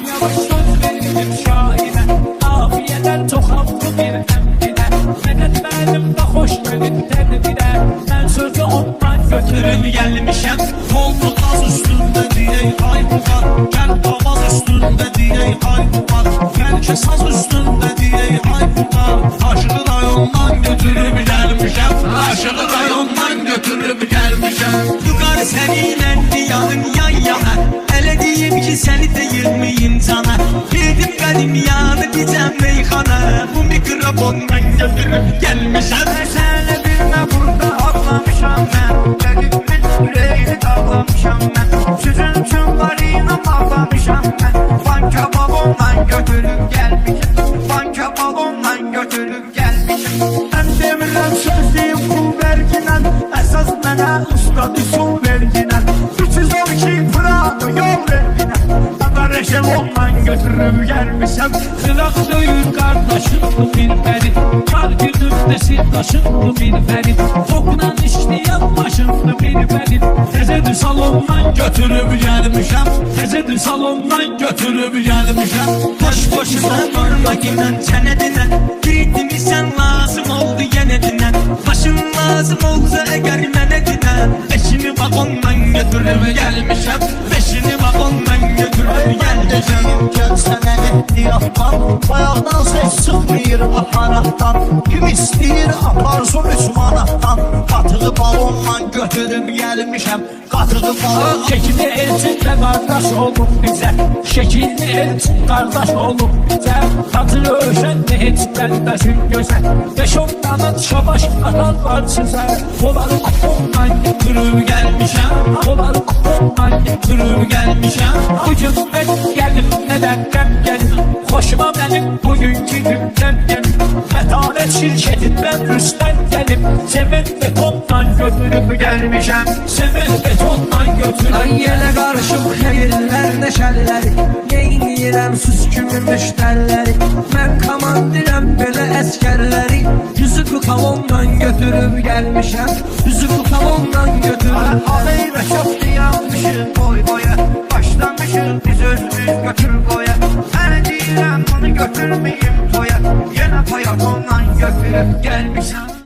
Yavaş söz verdim şaire, afiyeden çok haflı bir emrine. Medet benim de hoş geldin tedbire, ben sözü ondan götürüp gelmişim. Koltuk az üstünde diye hayvan, gel avaz üstünde diye hayvan, gel kesaz üstünde diye hayvan. Aşığı rayondan götürüp gelmişim, aşığı rayondan götürüp gelmişim. Yukarı seninle yanın yan yana, elə deyim ki seni de yığmayayım cana. Yedim qədim yanı diyeceğim meyxana, bu mikrofondan götürüp gelmişim. Sənə bilmə burada ağlamışam mən, qədimin ürəyini dağlamışam mən. Sizin üçün var inam ağlamışam mən, van kababondan götürüp gelmişim, van kababondan götürüp gelmişim. Mən demirəm sözlüyüm pul verginən, əsas mənə ustad üsul verginən. 312 Prado yol verginən, əvvəl eşelondan götürüp gelmişim. Kırak döyür kardeşim bu bir ferit, kar günümde sirdaşım bu bir ferit. Tokla işleyen başım bu bir ferit. Tezedir salondan Götürüp gelmişim, tezedir salondan götürüp gelmişim. Boş boşuna durma gündən çənədinə, girdimi sən lazım oldu yenədinə. Başın lazım olsa əgər mənədinə, beşini vagondan götürüp gelmişim, beşini vagondan götürüp gelmişim. Gəlsən əli yaptan, bayaqdan ses çıxmayır aparatdan. Kim istəyir aparsın 3 manatdan, qatığı balondan götürüp gelmişim, qatığı balon. Şekilli elçin de kardeş olup bize, şekilli elçin kardeş olup bize. Tadı öşen de hiç bendesin göze, 5-10 tane çabaş atan var size. Onları kupondan götürüp gelmişim, onları kupondan götürüp gelmişim. Bugün ben geldim neden geldim, hoşuma benim bugünkü günden geldim. Metanet şirketinden Rüstem gelip, sement betondan götürüp gelmişim, sement betondan götürüp. Ay yerə qarışıb xeyirlər neşələr, Neyniyirəm süskümü müştərləri. Mən komandirəm belə əskərləri, yüzü kukalondan götürüb gəlmişəm, yüzü kukalondan götürüb. Aleyhə çox yanmışıq boy boya, başlamışıq biz özümüz götür boya. Mən deyirəm bunu götürməyim toya, yenə payatondan götürüb gəlmişəm.